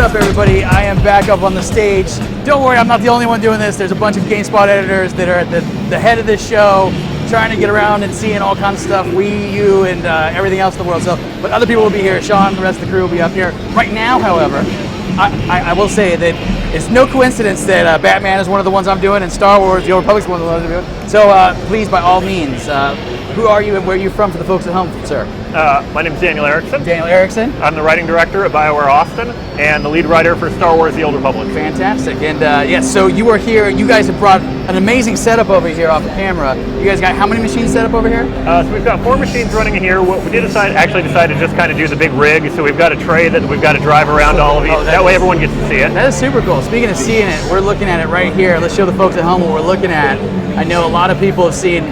up, everybody? I am back up on the stage. Don't worry, I'm not the only one doing this. There's a bunch of GameSpot editors that are at the head of this show, trying to get around and seeing all kinds of stuff, you, and everything else in the world. So, but other people will be here. Sean, the rest of the crew will be up here. Right now, however, I will say that it's no coincidence that Batman is one of the ones I'm doing, and Star Wars, The Old Republic is one of the ones I'm doing. So please, by all means, who are you and where are you from for the folks at home, sir? My name is Daniel Erickson. Daniel Erickson. I'm the writing director at BioWare Austin and the lead writer for Star Wars The Old Republic. Fantastic. And yes, so you are here. You guys have brought an amazing setup over here off the camera. You guys got how many machines set up over here? So we've got 4 machines running in here. We did actually decide to just kind of do the big rig. So we've got a tray that we've got to drive around all of these. That way everyone gets to see it. That is super cool. Speaking of seeing it, we're looking at it right here. Let's show the folks at home what we're looking at. I know a lot of people have seen.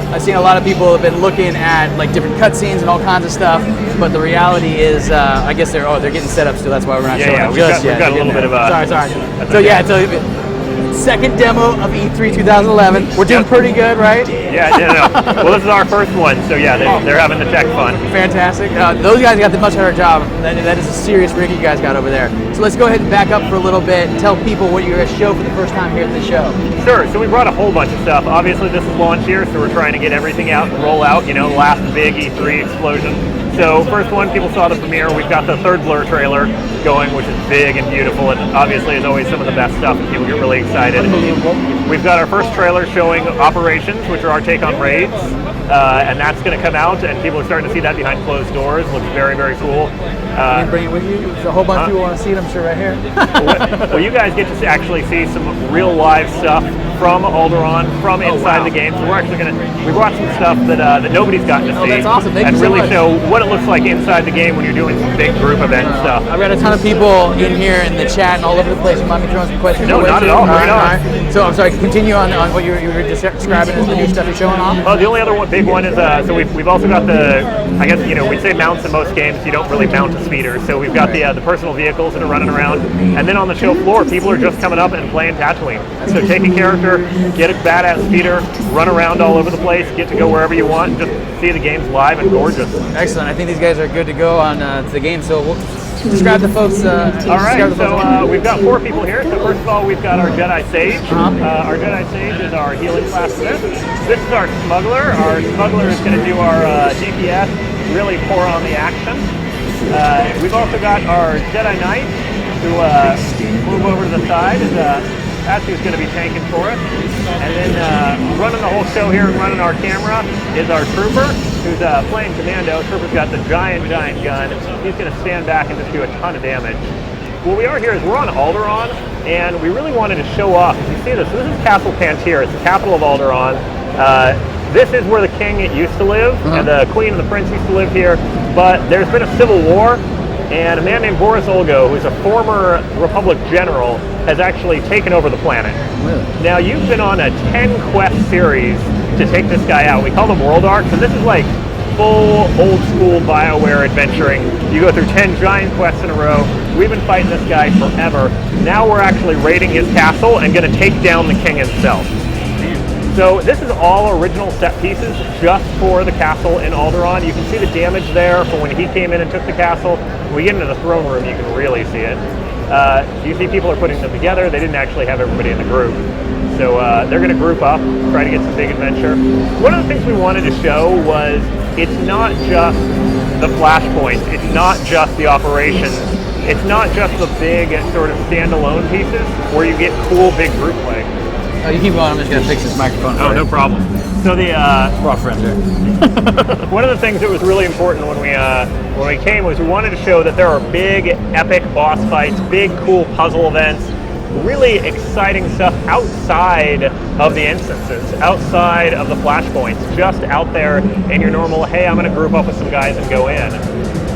I've seen a lot of people have been looking at like different cutscenes and all kinds of stuff, but the reality is, I guess they're getting set up still. That's why we're not showing it just yet. We've got a little bit of sorry. So yeah, so second demo of E3 2011. We're doing pretty good, right? Yeah, no. Well, this is our first one, so yeah, they're having the tech fun. Fantastic. Those guys got the much better job. That is a serious rig you guys got over there. So let's go ahead and back up for a little bit and tell people what you're going to show for the first time here at the show. Sure. So we brought a whole bunch of stuff. Obviously, this is launch here, so we're trying to get everything out and roll out. You know, last big E3 explosion. So first one, people saw the premiere. We've got the third Blur trailer going, which is big and beautiful, and obviously is always some of the best stuff, and people get really excited. Unbelievable. We've got our first trailer showing Operations, which are our take on raids, and that's going to come out, and people are starting to see that behind closed doors. Looks very, very cool. You can bring it with you. There's a whole bunch of people want to see it, I'm sure, right here. Well, you guys get to actually see some real live stuff from Alderaan, from inside the game. So we're actually we brought some stuff that nobody's gotten to see. That's awesome. Thank and you so really much. show what it looks like inside the game when you're doing some big group event stuff. I've got a ton of people in here in the chat and all over the place. You mind me throwing some questions? No, not at all. Right on. Right. So I'm sorry. Continue on what you were describing as the new stuff you're showing off. Well, the only other big one is so we've also got I guess we'd say mounts in most games. You don't really mount a speeder. So we've got the personal vehicles that are running around, and then on the show floor, people are just coming up and playing Tatooine. So take a character, get a badass speeder, run around all over the place, get to go wherever you want, and just see the games live and gorgeous. Excellent. I think these guys are good to go on to the game. So we'll describe the folks. All right. So we've got 4 people here. So first of all, we've got our Jedi Sage. Our Jedi Sage is our healing class Sith. This is our Smuggler. Our Smuggler is going to do our DPS, really pour on the action. We've also got our Jedi Knight, who move over to the side. That's who's going to be tanking for us. And then running the whole show here and running our camera is our Trooper, who's playing Commando. Trooper's got the giant gun. He's going to stand back and just do a ton of damage. What we are here is we're on Alderaan, and we really wanted to show off. If you see this, this is Castle Pantyr. It's the capital of Alderaan. This is where the king used to live, and the queen and the prince used to live here. But there's been a civil war, and a man named Boris Olgo, who's a former Republic general, has actually taken over the planet. Really? Now, you've been on a 10-quest series to take this guy out. We call them World Arcs, and this is like full old-school BioWare adventuring. You go through 10 giant quests in a row. We've been fighting this guy forever. Now we're actually raiding his castle and going to take down the king himself. So this is all original set pieces just for the castle in Alderaan. You can see the damage there from when he came in and took the castle. When we get into the throne room, you can really see it. You see people are putting them together. They didn't actually have everybody in the group. So they're going to group up, try to get some big adventure. One of the things we wanted to show was it's not just the flashpoints. It's not just the operations. It's not just the big sort of standalone pieces where you get cool big group play. Oh, you keep going. I'm just going to fix this microphone. Oh, no problem. So we're all friends here. one of the things that was really important when we came was we wanted to show that there are big, epic boss fights, big, cool puzzle events, really exciting stuff outside of the instances, outside of the flashpoints, just out there in your normal, hey, I'm going to group up with some guys and go in.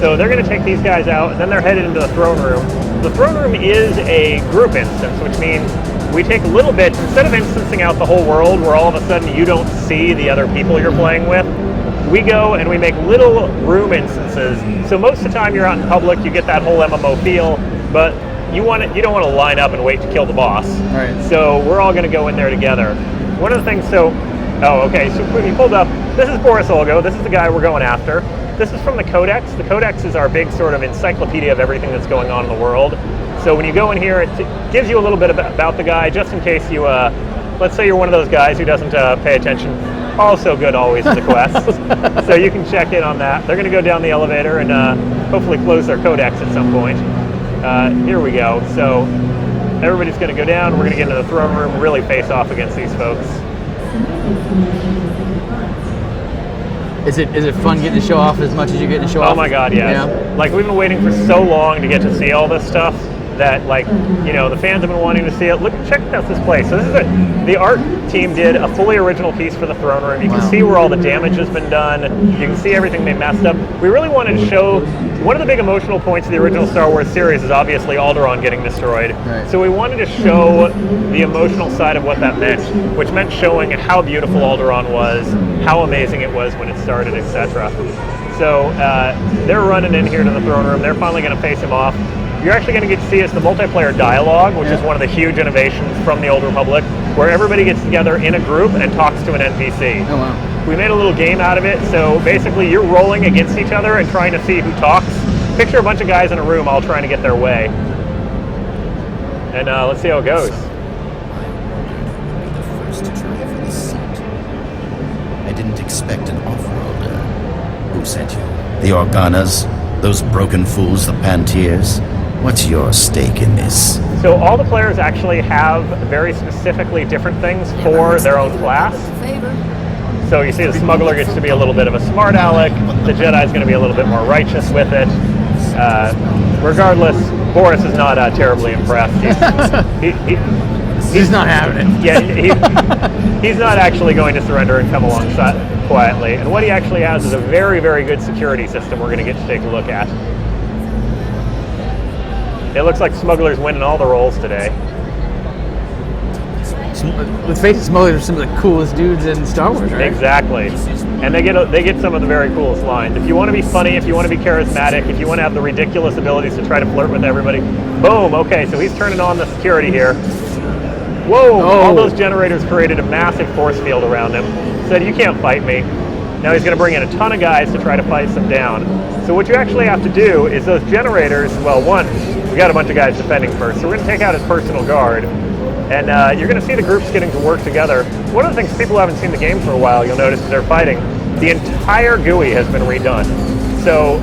So they're going to take these guys out, and then they're headed into the throne room. The throne room is a group instance, which means we take little bits, instead of instancing out the whole world where all of a sudden you don't see the other people you're playing with, we go and we make little room instances. So most of the time you're out in public, you get that whole MMO feel, but you don't want to line up and wait to kill the boss. Right. So we're all going to go in there together. One of the things, so we pulled up, this is Boris Olgo, this is the guy we're going after. This is from the Codex. The Codex is our big sort of encyclopedia of everything that's going on in the world. So when you go in here, it gives you a little bit about the guy, just in case you, let's say you're one of those guys who doesn't pay attention. Also good always in the quest. So you can check in on that. They're going to go down the elevator and hopefully close their Codex at some point. Here we go. So everybody's going to go down. We're going to get into the throne room, really face off against these folks. Is it fun getting to show off as much as you're getting to show off? Oh my God, yes. Yeah. Like we've been waiting for so long to get to see all this stuff that, like, you know, the fans have been wanting to see it. Look, check out this place. So this is the art team did a fully original piece for the throne room. You can see where all the damage has been done. You can see everything they messed up. We really wanted to show, one of the big emotional points of the original Star Wars series is obviously Alderaan getting destroyed. Right. So we wanted to show the emotional side of what that meant, which meant showing how beautiful Alderaan was, how amazing it was when it started, etc. So they're running in here to the throne room. They're finally going to face him off. You're actually going to get to see is the multiplayer dialogue, which is one of the huge innovations from the Old Republic, where everybody gets together in a group and talks to an NPC. Oh, wow. We made a little game out of it, so basically you're rolling against each other and trying to see who talks. Picture a bunch of guys in a room all trying to get their way. And let's see how it goes. The first to try for the seat. I didn't expect an off-roader. Who sent you? The Organas? Those broken fools, the Pantiers? What's your stake in this? So all the players actually have very specifically different things for their own class. So you see the smuggler gets to be a little bit of a smart aleck, the Jedi's going to be a little bit more righteous with it. Regardless, Boris is not terribly impressed. He's not having it. Yeah, he's not actually going to surrender and come alongside quietly. And what he actually has is a very, very good security system we're going to get to take a look at. It looks like Smuggler's winning all the roles today. Let's face it, smugglers are some of the coolest dudes in Star Wars, right? Exactly. And they get some of the very coolest lines. If you want to be funny, if you want to be charismatic, if you want to have the ridiculous abilities to try to flirt with everybody, boom, okay, so he's turning on the security here. Whoa, all those generators created a massive force field around him. Said, you can't fight me. Now he's going to bring in a ton of guys to try to fight them down. So what you actually have to do is those generators, well, one, we got a bunch of guys defending first, so we're going to take out his personal guard. And you're going to see the groups getting to work together. One of the things people who haven't seen the game for a while, you'll notice as they're fighting, the entire GUI has been redone. So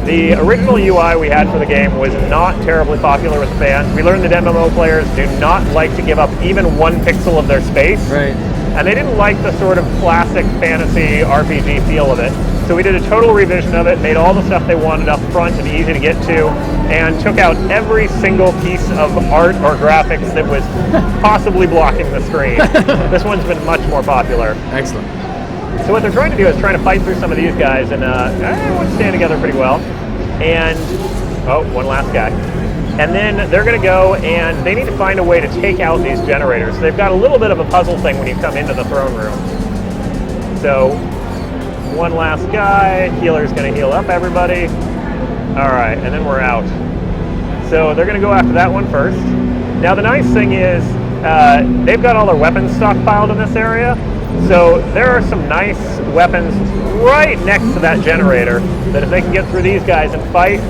the original UI we had for the game was not terribly popular with fans. We learned that MMO players do not like to give up even 1 pixel of their space. Right. And they didn't like the sort of classic fantasy RPG feel of it. So we did a total revision of it, made all the stuff they wanted up front and easy to get to, and took out every single piece of art or graphics that was possibly blocking the screen. This one's been much more popular. Excellent. So what they're trying to do is trying to fight through some of these guys, and everyone's staying together pretty well. And, oh, one last guy. And then they're going to go and they need to find a way to take out these generators. So they've got a little bit of a puzzle thing when you come into the throne room. So one last guy, healer's going to heal up everybody. All right, and then we're out. So they're going to go after that one first. Now the nice thing is they've got all their weapons stockpiled in this area. So there are some nice weapons right next to that generator that if they can get through these guys and fight,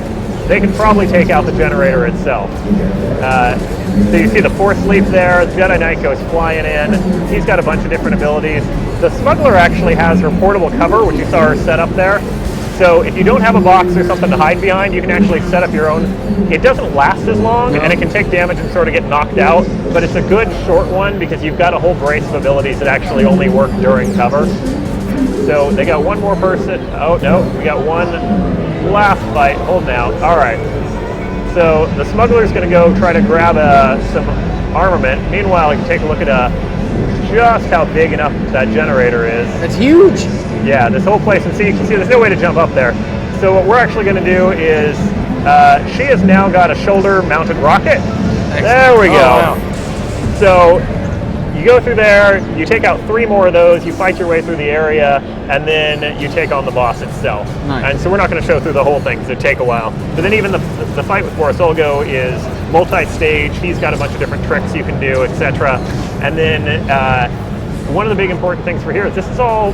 they can probably take out the generator itself. So you see the Force Leap there, the Jedi Knight goes flying in. He's got a bunch of different abilities. The Smuggler actually has her portable cover, which you saw her set up there. So if you don't have a box or something to hide behind, you can actually set up your own. It doesn't last as long, and it can take damage and sort of get knocked out, but it's a good short one because you've got a whole brace of abilities that actually only work during cover. So they got one more person. Oh, no, we got one last fight. Hold now. All right. So the Smuggler's going to go try to grab some armament. Meanwhile, you can take a look at just how big enough that generator is. That's huge. Yeah, this whole place, and see, you can see there's no way to jump up there. So what we're actually going to do is, she has now got a shoulder-mounted rocket. Excellent. There we go. Oh, wow. So you go through there, you take out 3 more of those, you fight your way through the area, and then you take on the boss itself. Nice. And so we're not going to show through the whole thing because it'd take a while. But then even the fight with Boris Olgo is multi-stage. He's got a bunch of different tricks you can do, etc. And then one of the big important things for here is this is all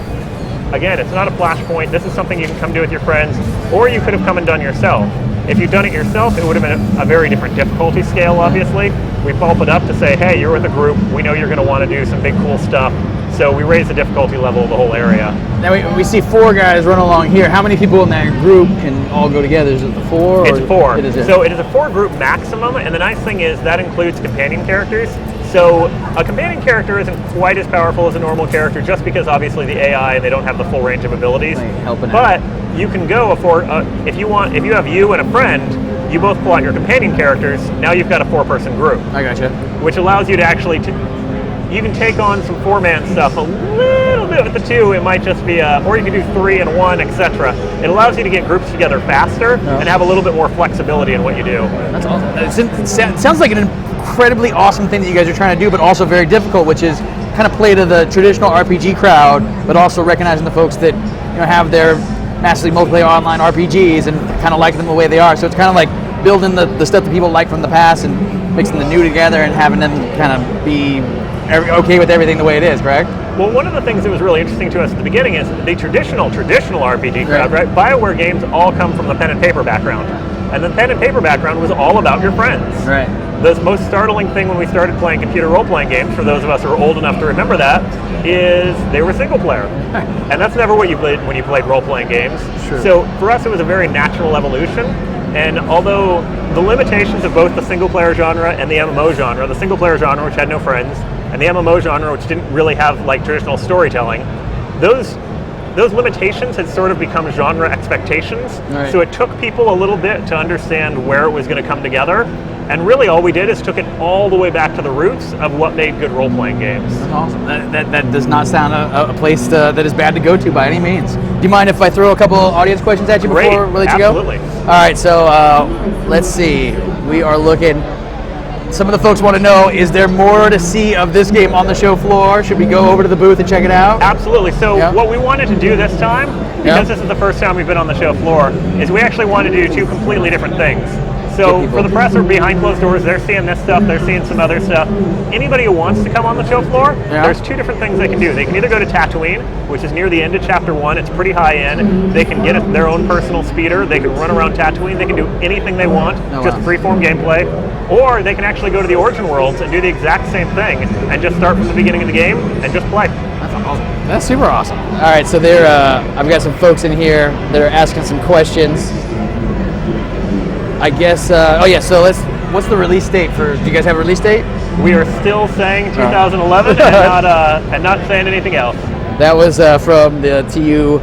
again, it's not a flashpoint. This is something you can come do with your friends, or you could have come and done yourself. If you'd done it yourself, it would have been a very different difficulty scale, obviously. We bump it up to say, hey, you're with a group. We know you're going to want to do some big, cool stuff. So we raise the difficulty level of the whole area. Now we see 4 guys run along here. How many people in that group can all go together? Is it the 4? It's 4. It is, yeah. So it is a 4-group maximum, and the nice thing is that includes companion characters. So a companion character isn't quite as powerful as a normal character, just because obviously the AI, they don't have the full range of abilities. But you can go if you have you and a friend, you both pull out your companion characters. Now you've got a 4-person group. I gotcha. Which allows you to actually you can take on some 4-man stuff a little bit with the 2. It might just be or you can do 3 and 1, etc. It allows you to get groups together faster and have a little bit more flexibility in what you do. That's awesome. It sounds like an incredibly awesome thing that you guys are trying to do, but also very difficult, which is kind of play to the traditional RPG crowd, but also recognizing the folks that have their massively multiplayer online RPGs and kind of like them the way they are. So it's kind of like building the stuff that people like from the past and mixing the new together and having them kind of be okay with everything the way it is, correct? Well, one of the things that was really interesting to us at the beginning is the traditional RPG crowd, right? BioWare games all come from the pen and paper background. And the pen and paper background was all about your friends. Right. The most startling thing when we started playing computer role-playing games, for those of us who are old enough to remember that, is they were single-player. And that's never what you played when you played role-playing games. Sure. So for us, it was a very natural evolution. And although the limitations of both the single-player genre and the MMO genre, the single-player genre, which had no friends, and the MMO genre, which didn't really have like traditional storytelling, those limitations had sort of become genre expectations. Right. So it took people a little bit to understand where it was going to come together. And really all we did is took it all the way back to the roots of what made good role-playing games. That's awesome. That does not sound a place that is bad to go to by any means. Do you mind if I throw a couple audience questions at you before we let you go? Absolutely. All right, so let's see. We are looking. Some of the folks want to know, is there more to see of this game on the show floor? Should we go over to the booth and check it out? Absolutely. So what we wanted to do this time, because this is the first time we've been on the show floor, is we actually wanted to do 2 completely different things. So for the press or behind closed doors, they're seeing this stuff, they're seeing some other stuff. Anybody who wants to come on the show floor, there's 2 different things they can do. They can either go to Tatooine, which is near the end of Chapter 1. It's pretty high end. They can get their own personal speeder. They can run around Tatooine. They can do anything they want, just freeform gameplay. Or they can actually go to the Origin Worlds and do the exact same thing and just start from the beginning of the game and just play. That's awesome. That's super awesome. All right, so I've got some folks in here that are asking some questions. I guess, so what's the release date do you guys have a release date? We are still saying 2011 and not saying anything else. That was from the TU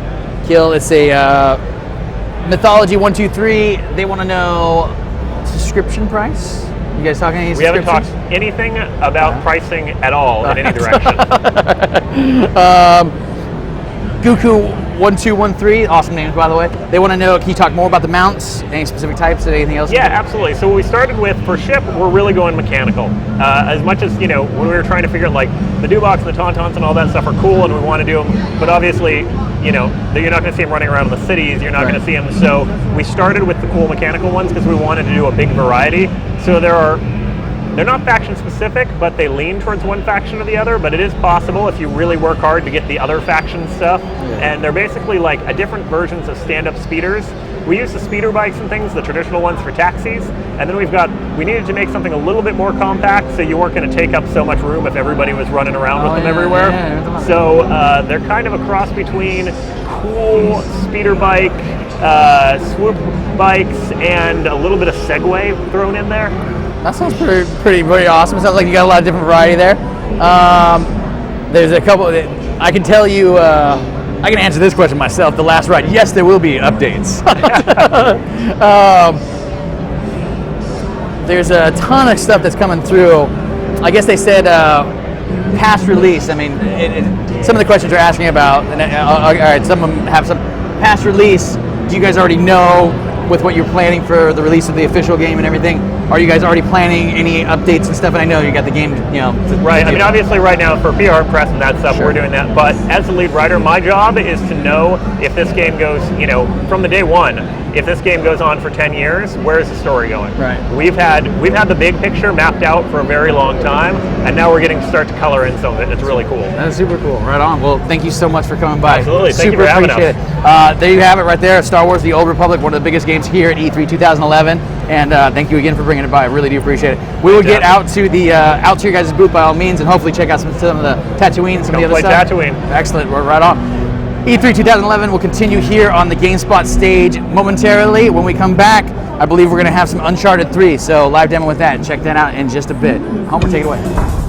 Kill. It's a Mythology 123. They want to know subscription price. You guys talking any subscriptions? We haven't talked anything about pricing at all in any direction. Goku1213, awesome names by the way. They want to know, can you talk more about the mounts? Any specific types and anything else? Yeah, absolutely. So what we started with for ship, we're really going mechanical. As much as, when we were trying to figure out like the Dubox and the Tauntauns and all that stuff are cool and we want to do them, but obviously, you're not going to see them running around in the cities, you're not going to see them. So we started with the cool mechanical ones because we wanted to do a big variety. So they're not faction specific, but they lean towards one faction or the other, but it is possible if you really work hard to get the other faction stuff. And they're basically like different versions of stand-up speeders. We use the speeder bikes and things, the traditional ones for taxis, and then we needed to make something a little bit more compact so you weren't going to take up so much room if everybody was running around with them everywhere. So they're kind of a cross between cool speeder bike, swoop bikes, and a little bit of Segway thrown in there. That sounds pretty awesome. It sounds like you got a lot of different variety there. There's a couple. I can tell you. I can answer this question myself. The last ride. Yes, there will be updates. There's a ton of stuff that's coming through. I guess they said past release. I mean, some of the questions you're asking about. And all right, some of them have some past release. Do you guys already know with what you're planning for the release of the official game and everything? are you guys already planning any updates and stuff? And I know you got the game, Right. I mean, obviously, right now for PR press and that stuff, Sure. we're doing that. But as the lead writer, my job is to know if this game goes, from the day one. If this game goes on for 10 years, where's the story going? Right. We've had the big picture mapped out for a very long time, and now we're getting to start to color in some of it. It's really cool. That's super cool. Right on. Well, thank you so much for coming by. Absolutely. Thank you Super for having appreciate it. There you have it right there. Star Wars: The Old Republic, one of the biggest games here at E3 2011. And thank you again for bringing it by. I really do appreciate it. We will get out to your guys' booth by all means, and hopefully check out some of the Tatooine and some of the other play stuff. Tatooine. Excellent. We're right on. E3 2011 will continue here on the GameSpot stage momentarily. When we come back, I believe we're going to have some Uncharted 3, so live demo with that. Check that out in just a bit. Homer, take it away.